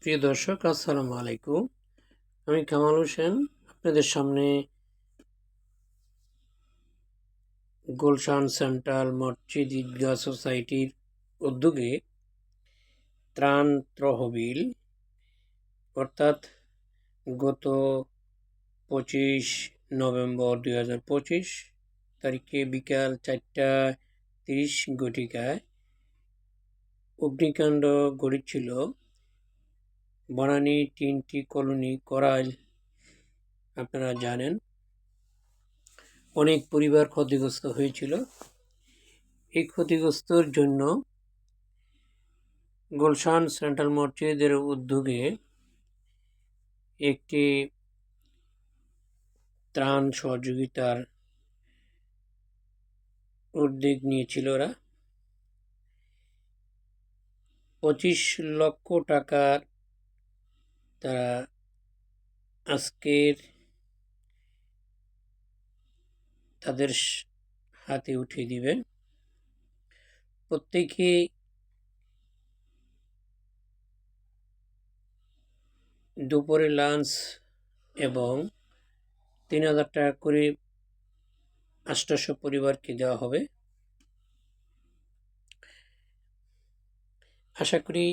প্রিয় দর্শক, আসসালামু আলাইকুম। আমি কামাল হোসেন আপনাদের সামনে গুলশান সেন্ট্রাল মসজিদ ঈদগাহ সোসাইটির উদ্যোগে ত্রাণ তহবিল অর্থাৎ গত 25 নভেম্বর 2025 তারিখে বিকাল 4:30 অগ্নিকাণ্ড ঘটেছিল বনানী 3টি কলোনি করাইল। আপনারা জানেন অনেক পরিবার ক্ষতিগ্রস্ত হয়েছিল। এই ক্ষতিগ্রস্তর জন্য গুলশান সেন্ট্রাল মসজিদের উদ্যোগে একটি ত্রাণ সহযোগিতার উদ্যোগ নিয়েছিল। ওরা 25 লক্ষ টাকার তারা আজকের তাদের হাতে উঠিয়ে দিবেন। প্রত্যেকে দুপুরে লাঞ্চ এবং 3000 টাকা করে 800 পরিবারকে দেওয়া হবে। আশা করি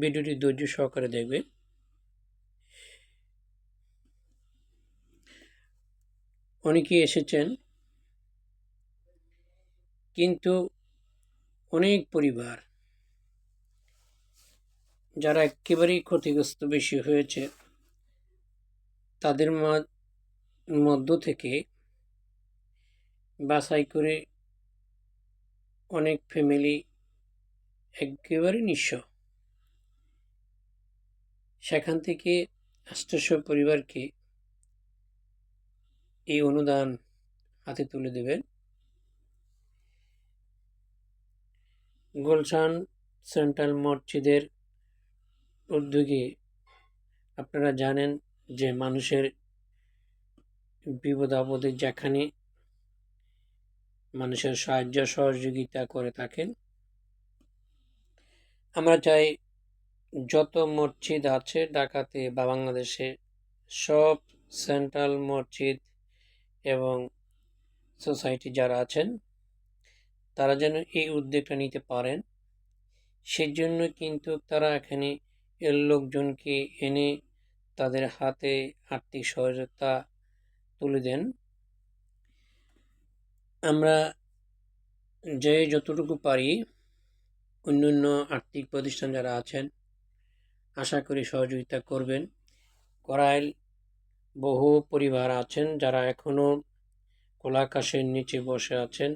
ভিডিওটি ধৈর্য সহকারে দেখবে। অনেকেই এসেছেন, কিন্তু অনেক পরিবার যারা একেবারেই ক্ষতিগ্রস্ত বেশি হয়েছে, তাদের মধ্য থেকে বাছাই করে অনেক ফ্যামিলি একেবারে নিঃস্ব, সেখান থেকে 800 পরিবারকে এই অনুদান হাতে তুলে দেবেন। গুলশান সেন্ট্রাল মসজিদের উদ্যোগে আপনারা জানেন যে মানুষের বিপদ আপদে যেখানে মানুষের সাহায্য সহযোগিতা করে থাকেন। আমরা চাই যত মসজিদ আছে ঢাকাতে বা বাংলাদেশে, সব সেন্ট্রাল মসজিদ এবং সোসাইটি যারা আছেন তারা যেন এই উদ্যোগটা নিতে পারেন। সেজন্য কিন্তু তারা এখানে এর লোকজনকে এনে তাদের হাতে আর্থিক সহায়তা তুলে দেন। আমরা যে যতটুকু পারি অন্যান্য আর্থিক প্রতিষ্ঠান যারা আছেন আশা করি সহযোগিতা করবেন। করাইল বহু পরিবার আছেন যারা এখনো খোলা আকাশের নিচে বসে আছেন।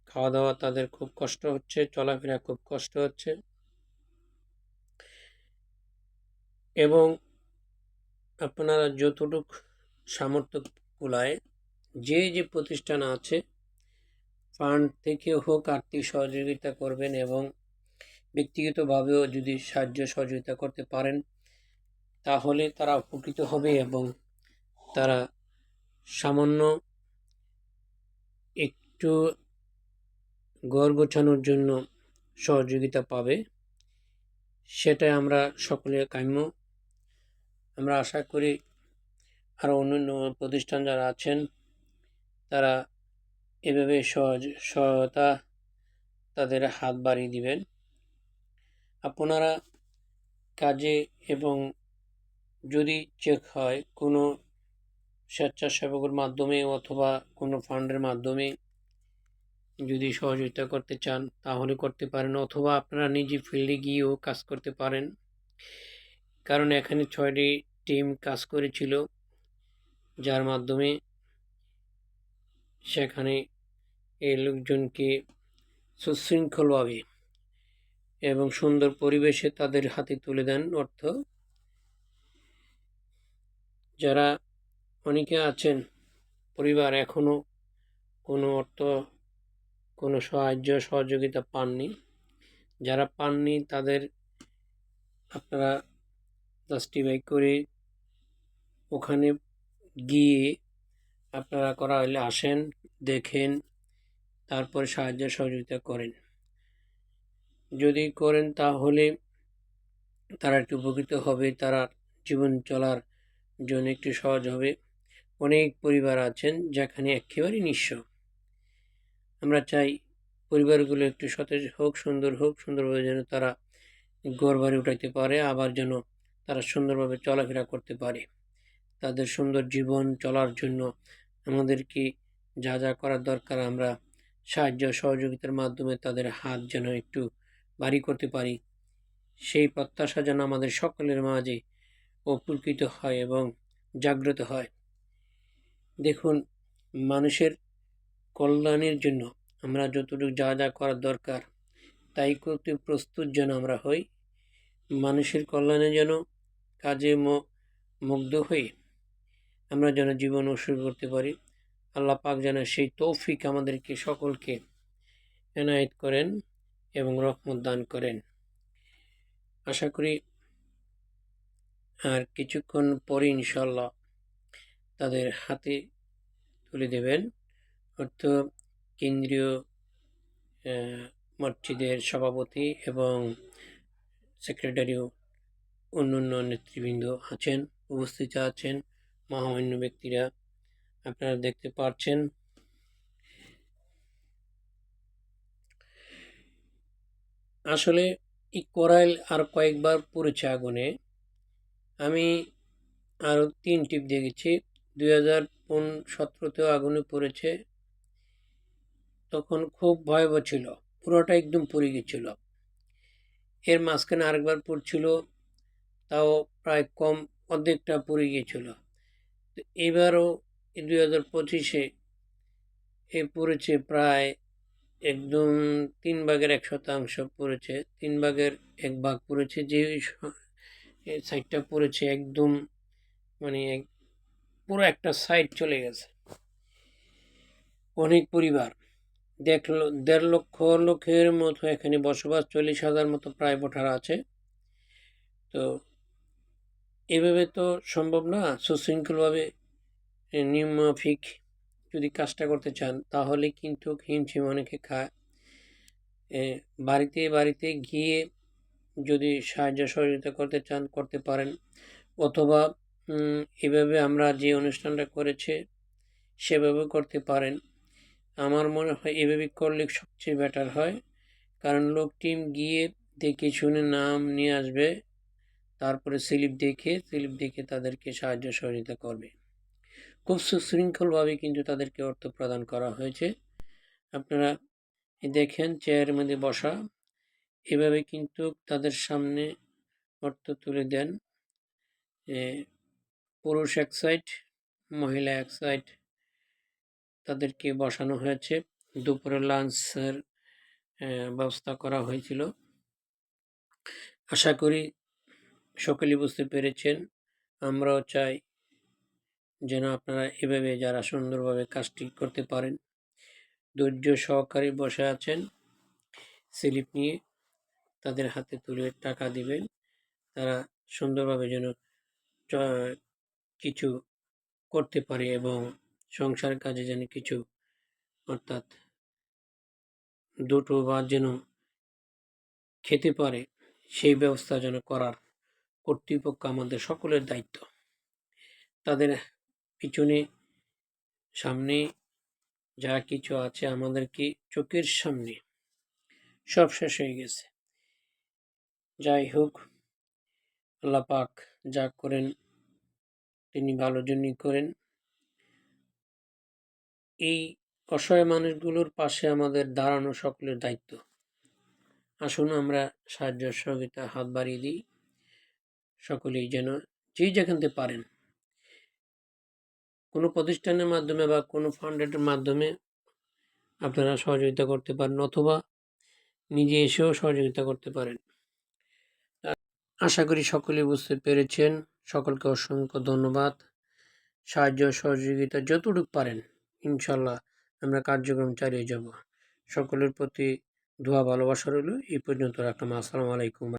খাওয়া দাওয়া তাদের খুব কষ্ট হচ্ছে, চলাফেরা খুব কষ্ট হচ্ছে, এবং আপনারা যতটুকু সামর্থ্য কুলায় যে প্রতিষ্ঠান আছে ফান্ড থেকে হোক আর্থিক সহযোগিতা করবেন, এবং ব্যক্তিগতভাবেও যদি সাহায্য সহযোগিতা করতে পারেন তাহলে তারা উপকৃত হবে এবং তারা সামান্য একটু ঘর গোছানোর জন্য সহযোগিতা পাবে। সেটাই আমরা সকলে কাম্য। আমরা আশা করি আরও অন্যান্য প্রতিষ্ঠান যারা আছেন তারা এভাবে সহায়তা তাদের হাত বাড়িয়ে দিবেন। আপনারা কাজে এবং যদি চেক হয় কোনো স্বেচ্ছাসেবকের মাধ্যমে অথবা কোনো ফান্ডের মাধ্যমে যদি সহযোগিতা করতে চান তাহলে করতে পারেন, অথবা আপনারা নিজে ফিল্ডে গিয়েও কাজ করতে পারেন। কারণ এখানে 6টি টিম কাজ করেছিল, যার মাধ্যমে সেখানে এই লোকজনকে সুশৃঙ্খলভাবে এবং সুন্দর পরিবেশে তাদের হাতে তুলে দেন অর্থ। যারা অনেকে আছেন পরিবার এখনো কোনো অর্থ কোনো সাহায্য সহযোগিতা পাননি, যারা পাননি তাদের আপনারা জাস্টিফাই করে ওখানে গিয়ে আপনারা করা হলে আসেন, দেখেন, তারপরে সাহায্য সহযোগিতা করেন। যদি করেন তাহলে তারা একটু উপকৃত হবে, তারা জীবন চলার জন্য একটু সহজ হবে। অনেক পরিবার আছেন যেখানে একেবারেই নিঃস্ব। আমরা চাই পরিবারগুলো একটু সতেজ হোক, সুন্দরভাবে যেন তারা ঘরবাড়ি উঠাইতে পারে, আবার যেন তারা সুন্দরভাবে চলাফেরা করতে পারে। তাদের সুন্দর জীবন চলার জন্য আমাদেরকে যা যা করার দরকার, আমরা সাহায্য সহযোগিতার মাধ্যমে তাদের হাত যেন একটু ভারী করতে পারি, সেই প্রত্যাশা যেন আমাদের সকলের মাঝে উপকৃত হয় এবং জাগ্রত হয়। দেখুন, মানুষের কল্যাণের জন্য আমরা যতটুকু যা যা করার দরকার তাই করতে প্রস্তুত যেন আমরা হই। মানুষের কল্যাণে যেন কাজে মুগ্ধ হয়ে আমরা যেন জীবন উৎসর্গ করতে পারি। আল্লাহ পাক যেন সেই তৌফিক আমাদেরকে সকলকে এনায়েত করেন এবং রহমত দান করেন। আশা করি আর কিছুক্ষণ পরে ইনশাল্লাহ তাদের হাতে তুলে দেবেন। অর্থ কেন্দ্রীয় মসজিদের সভাপতি এবং সেক্রেটারিও অন্যান্য নেতৃবৃন্দ আছেন, উপস্থিত আছেন, মহামান্য ব্যক্তিরা আপনারা দেখতে পাচ্ছেন। আসলে এই করাইল আর কয়েকবার পড়েছে আগুনে। আমি আরও 3 টিপ দেখেছি। 2017তেও আগুনে পড়েছে, তখন খুব ভয়াবহ ছিল, পুরোটা একদম পুড়ে গেছিল। এর মাঝখানে আরেকবার পড়ছিল, তাও প্রায় কম, অর্ধেকটা পুড়ে গিয়েছিল। তো এবারও 2025-এ পড়েছে প্রায় একদম 3 ভাগের 1/1 পড়েছে, 3 ভাগের 1 ভাগ পড়েছে। যে সাইডটা পড়েছে একদম মানে পুরো একটা সাইড চলে গেছে। অনেক পরিবার, 1.5 লক্ষ লোকের মতো এখানে বসবাস, 40,000 মতো প্রায় ভোটার আছে। তো এভাবে তো সম্ভব না। সুশৃঙ্খলভাবে নিয়মমাফিক যদি কাজটা করতে চান তাহলে কিন্তু হিমশিম অনেকে খায়। বাড়িতে গিয়ে যদি সাহায্য সহযোগিতা করতে চান করতে পারেন, অথবা এভাবে আমরা যে অনুষ্ঠানটা করেছে সেভাবে করতে পারেন। আমার মনে হয় এভাবে করলে সবচেয়ে বেটার হয়, কারণ লোক টিম গিয়ে দেখে শুনে নাম নিয়ে আসবে, তারপরে স্লিপ দেখে তাদেরকে সাহায্য সহযোগিতা করবে। খুব সুশৃঙ্খলভাবে কিন্তু তাদেরকে অর্থ প্রদান করা হয়েছে। আপনারা দেখেন চেয়ারের মধ্যে বসা, এভাবে কিন্তু তাদের সামনে অর্থ তুলে দেন। পুরুষ এক সাইড, মহিলা এক সাইড, তাদেরকে বসানো হয়েছে। দুপুরে লাঞ্চের ব্যবস্থা করা হয়েছিল। আশা করি সকলেই বুঝতে পেরেছেন। আমরাও চাই যেন আপনারা এভাবে যারা সুন্দরভাবে কাজটি করতে পারেন। ধৈর্য সহকারে বসে আছেন, স্লিপ নিয়ে তাদের হাতে তুলে টাকা দিবেন, তারা সুন্দরভাবে যেন কিছু করতে পারে এবং সংসার কাজে যেন কিছু, অর্থাৎ দুটো ভাত যেন খেতে পারে, সেই ব্যবস্থা যেন করার কর্তৃপক্ষ আমাদের সকলের দায়িত্ব। তাদের পিছনে সামনে যা কিছু আছে আমাদেরকে চোখের সামনে সব শেষ হয়ে গেছে। যাই হোক, আল্লাহ পাক যা করেন তিনি ভালোর জন্যই করেন। এই অসহায় মানুষগুলোর পাশে আমাদের দাঁড়ানো সকলের দায়িত্ব। আসুন আমরা সাহায্য সহযোগিতা হাত বাড়িয়ে দিই, সকলেই যেন যে যেখান থেকে পারেন, কোনো প্রতিষ্ঠানের মাধ্যমে বা কোনো ফান্ডের মাধ্যমে আপনারা সহযোগিতা করতে পারেন, অথবা নিজে এসেও সহযোগিতা করতে পারেন। আশা করি সকলে বুঝতে পেরেছেন। সকলকে অসংখ্য ধন্যবাদ। সাহায্য সহযোগিতা যতটুকু পারেন ইনশাল্লাহ আমরা কার্যক্রম চালিয়ে যাব। সকলের প্রতি দোয়া ভালোবাসা রইল। এই পর্যন্ত রাখলাম। আসসালামু আলাইকুম।